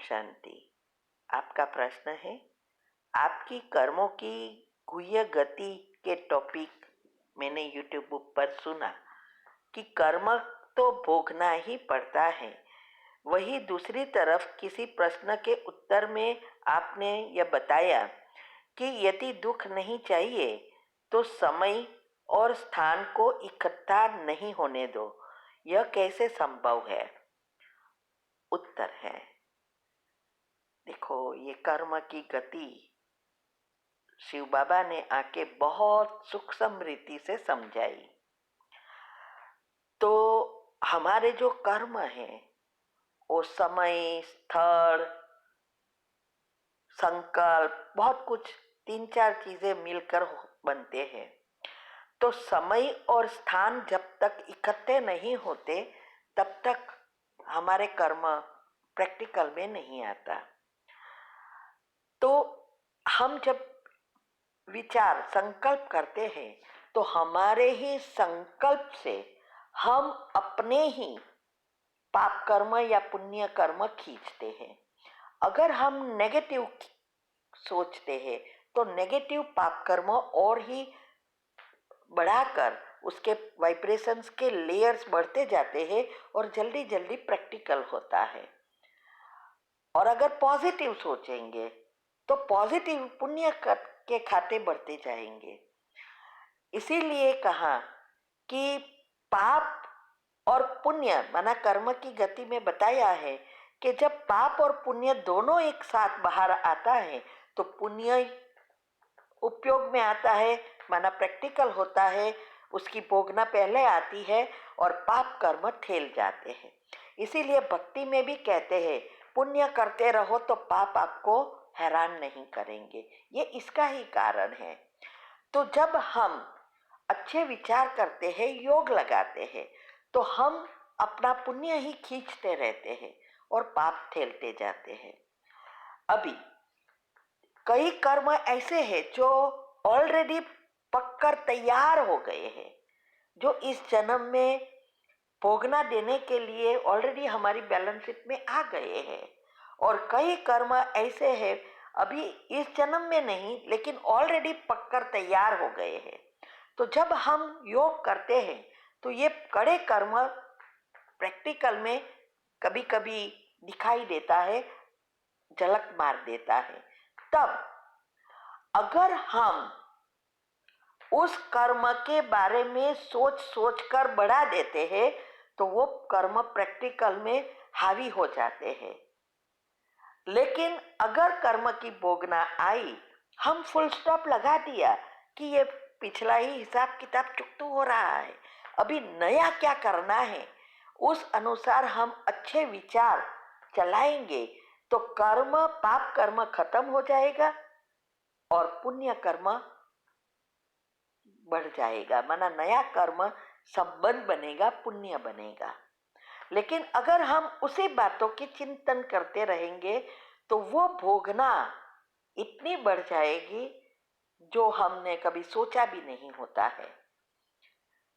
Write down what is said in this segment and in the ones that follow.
शांति। आपका प्रश्न है, आपकी कर्मों की गुह्य गति के टॉपिक मैंने यूट्यूब पर सुना कि कर्म तो भोगना ही पड़ता है। वही दूसरी तरफ किसी प्रश्न के उत्तर में आपने यह बताया कि यदि दुख नहीं चाहिए तो समय और स्थान को इकट्ठा नहीं होने दो। यह कैसे संभव है? उत्तर है, देखो, ये कर्म की गति शिव बाबा ने आके बहुत सूक्ष्म रीति से समझाई। तो हमारे जो कर्म है वो समय, स्थल, संकल्प, बहुत कुछ 3-4 चीजें मिलकर बनते हैं। तो समय और स्थान जब तक इकट्ठे नहीं होते तब तक हमारे कर्म प्रैक्टिकल में नहीं आता। तो हम जब विचार संकल्प करते हैं तो हमारे ही संकल्प से हम अपने ही पाप कर्म या पुण्य कर्म खींचते हैं। अगर हम नेगेटिव सोचते हैं तो नेगेटिव पाप कर्म और ही बढ़ाकर उसके वाइब्रेशंस के लेयर्स बढ़ते जाते हैं और जल्दी जल्दी प्रैक्टिकल होता है। और अगर पॉजिटिव सोचेंगे तो पॉजिटिव पुण्य के खाते बढ़ते जाएंगे। इसीलिए कहा कि पाप और पुण्य माना कर्म की गति में बताया है कि जब पाप और पुण्य दोनों एक साथ बाहर आता है तो पुण्य उपयोग में आता है, माना प्रैक्टिकल होता है, उसकी भोगना पहले आती है और पाप कर्म ठेल जाते हैं। इसीलिए भक्ति में भी कहते हैं पुण्य करते रहो तो पाप आपको हैरान नहीं करेंगे। ये इसका ही कारण है। तो जब हम अच्छे विचार करते हैं, योग लगाते हैं, तो हम अपना पुण्य ही खींचते रहते हैं और पाप ठेलते जाते हैं। अभी कई कर्म ऐसे हैं जो ऑलरेडी पककर तैयार हो गए हैं, जो इस जन्म में भोगना देने के लिए ऑलरेडी हमारी बैलेंस शीट में आ गए हैं। और कई कर्म ऐसे हैं अभी इस जन्म में नहीं लेकिन ऑलरेडी पककर तैयार हो गए हैं। तो जब हम योग करते हैं तो ये कड़े कर्म प्रैक्टिकल में कभी कभी दिखाई देता है, झलक मार देता है। तब अगर हम उस कर्म के बारे में सोच सोच कर बढ़ा देते हैं तो वो कर्म प्रैक्टिकल में हावी हो जाते हैं। लेकिन अगर कर्म की भोगना आई, हम फुल स्टॉप लगा दिया कि ये पिछला ही हिसाब किताब चुकतू हो रहा है, अभी नया क्या करना है, उस अनुसार हम अच्छे विचार चलाएंगे तो कर्म, पाप कर्म खत्म हो जाएगा और पुण्य कर्म बढ़ जाएगा, माना नया कर्म संबंध बनेगा, पुण्य बनेगा। लेकिन अगर हम उसी बातों की चिंतन करते रहेंगे तो वो भोगना इतनी बढ़ जाएगी जो हमने कभी सोचा भी नहीं होता है।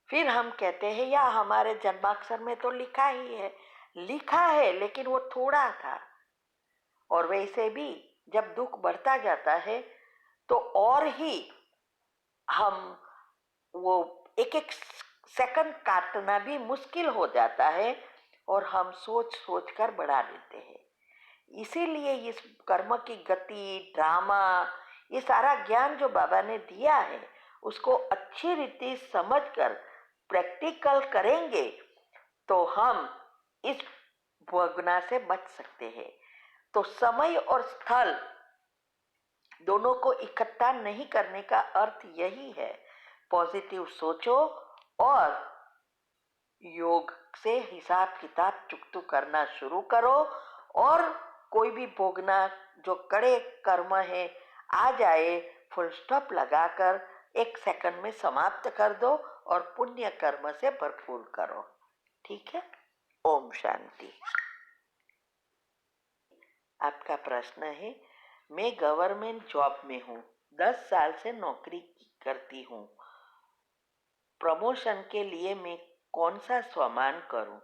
फिर हम कहते हैं या हमारे जन्माक्षर में तो लिखा ही है, लिखा है लेकिन वो थोड़ा था। और वैसे भी जब दुख बढ़ता जाता है तो और ही हम वो एक एक सेकंड काटना भी मुश्किल हो जाता है और हम सोच सोच कर बढ़ा देते हैं। इसीलिए इस कर्म की गति, ड्रामा, ये सारा ज्ञान जो बाबा ने दिया है उसको अच्छी रीति समझकर प्रैक्टिकल करेंगे तो हम इस भोगना से बच सकते हैं। तो समय और स्थल दोनों को इकट्ठा नहीं करने का अर्थ यही है, पॉजिटिव सोचो और योग से हिसाब किताब चुकतू करना शुरू करो और कोई भी भोगना जो कड़े कर्म है आ जाए, फुल स्टॉप लगाकर 1 सेकंड में समाप्त कर दो और पुण्य कर्म से भरपूर करो। ठीक है? ओम शांति। आपका प्रश्न है, मैं गवर्नमेंट जॉब में हूँ, 10 साल से नौकरी करती हूँ। प्रमोशन के लिए मैं कौन सा स्वमान करूं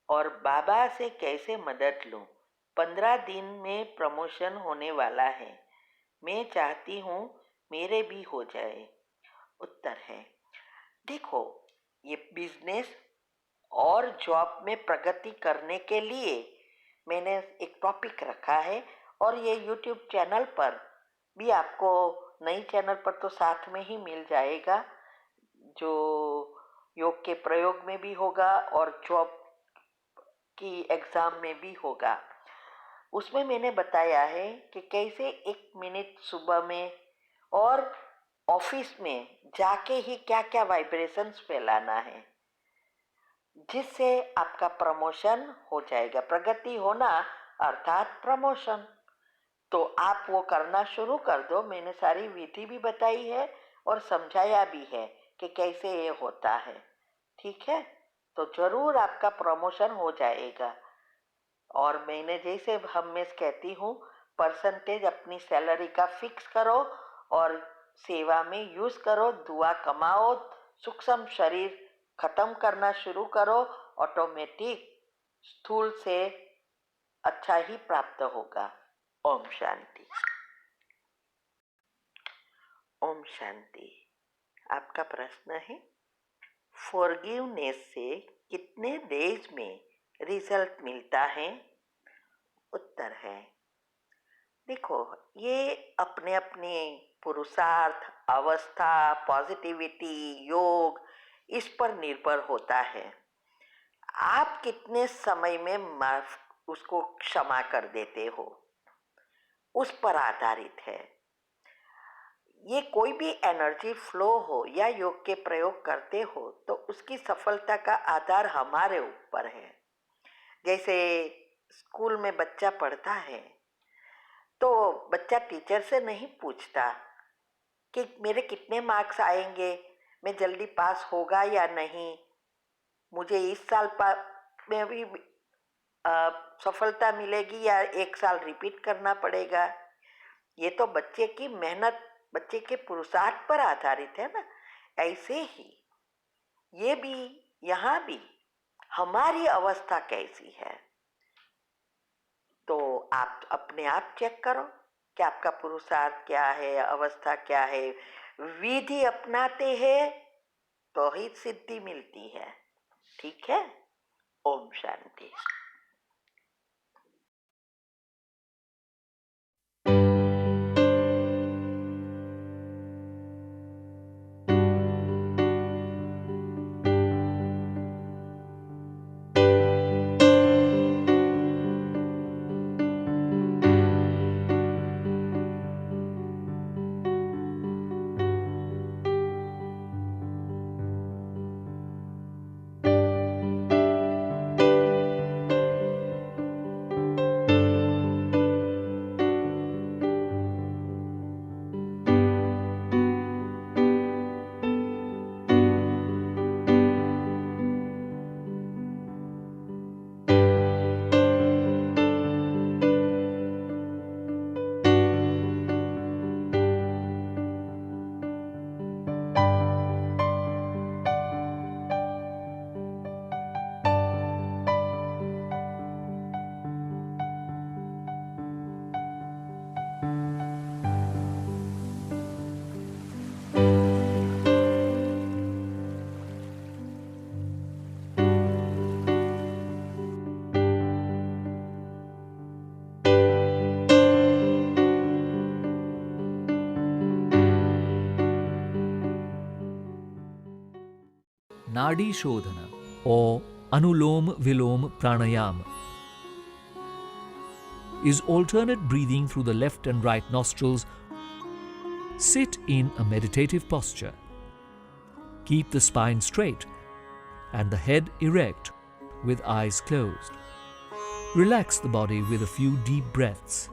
और बाबा से कैसे मदद लूं? 15 दिन में प्रमोशन होने वाला है। मैं चाहती हूँ मेरे भी हो जाए। उत्तर है, देखो, ये बिजनेस और जॉब में प्रगति करने के लिए मैंने एक टॉपिक रखा है और ये यूट्यूब चैनल पर भी आपको, नई चैनल पर तो साथ में ही मिल जाएगा, जो योग के प्रयोग में भी होगा और जॉब की एग्ज़ाम में भी होगा। उसमें मैंने बताया है कि कैसे 1 मिनट सुबह में और ऑफिस में जाके ही क्या क्या वाइब्रेशंस फैलाना है, जिससे आपका प्रमोशन हो जाएगा। प्रगति होना अर्थात प्रमोशन। तो आप वो करना शुरू कर दो। मैंने सारी विधि भी बताई है और समझाया भी है कि कैसे ये होता है। ठीक है, तो जरूर आपका प्रमोशन हो जाएगा। और मैंने जैसे हमेशा कहती हूँ, परसेंटेज अपनी सैलरी का फिक्स करो और सेवा में यूज करो, दुआ कमाओ, सूक्ष्म शरीर खत्म करना शुरू करो, ऑटोमेटिक स्थूल से अच्छा ही प्राप्त होगा। ओम शांति। ओम शांति। आपका प्रश्न है, फॉरगिवनेस से कितने डेज में रिजल्ट मिलता है? उत्तर है, देखो, ये अपने अपने पुरुषार्थ, अवस्था, पॉजिटिविटी, योग, इस पर निर्भर होता है। आप कितने समय में माफ उसको क्षमा कर देते हो, उस पर आधारित है। ये कोई भी एनर्जी फ्लो हो या योग के प्रयोग करते हो तो उसकी सफलता का आधार हमारे ऊपर है। जैसे स्कूल में बच्चा पढ़ता है तो बच्चा टीचर से नहीं पूछता कि मेरे कितने मार्क्स आएंगे, मैं जल्दी पास होगा या नहीं, मुझे इस साल में भी सफलता मिलेगी या 1 साल रिपीट करना पड़ेगा। ये तो बच्चे की मेहनत, बच्चे के पुरुषार्थ पर आधारित है ना। ऐसे ही ये भी, यहाँ भी हमारी अवस्था कैसी है, तो आप अपने आप चेक करो कि आपका पुरुषार्थ क्या है, अवस्था क्या है। विधि अपनाते हैं तो ही सिद्धि मिलती है। ठीक है। Om Shanti. Nadi Shodhana or Anulom Vilom Pranayama is alternate breathing through the left and right nostrils. Sit in a meditative posture. Keep the spine straight and the head erect with eyes closed. Relax the body with a few deep breaths.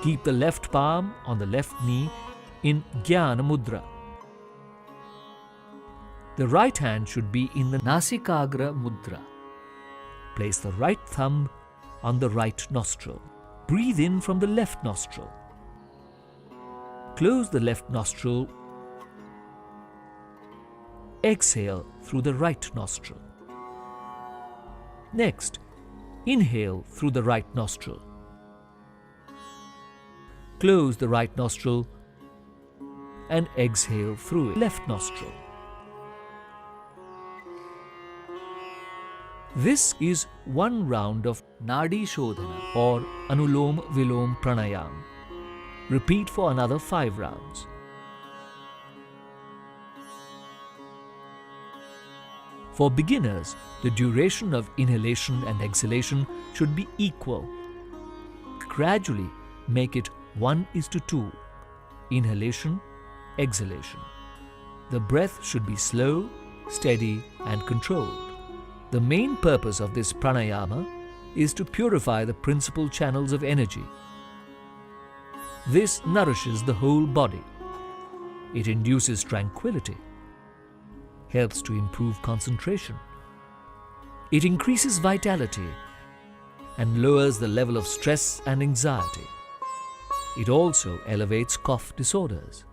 Keep the left palm on the left knee in Jnana Mudra. The right hand should be in the Nasikagra Mudra. Place the right thumb on the right nostril. Breathe in from the left nostril. Close the left nostril exhale through the right nostril. Next, inhale through the right nostril. Close the right nostril and exhale through the left nostril. This is one round of Nadi Shodhana or Anulom Vilom Pranayam. Repeat for another 5 rounds. For beginners, the duration of inhalation and exhalation should be equal. Gradually make it 1:2. Inhalation, exhalation. The breath should be slow, steady and controlled. The main purpose of this pranayama is to purify the principal channels of energy. This nourishes the whole body. It induces tranquility, helps to improve concentration. It increases vitality and lowers the level of stress and anxiety. It also elevates cough disorders.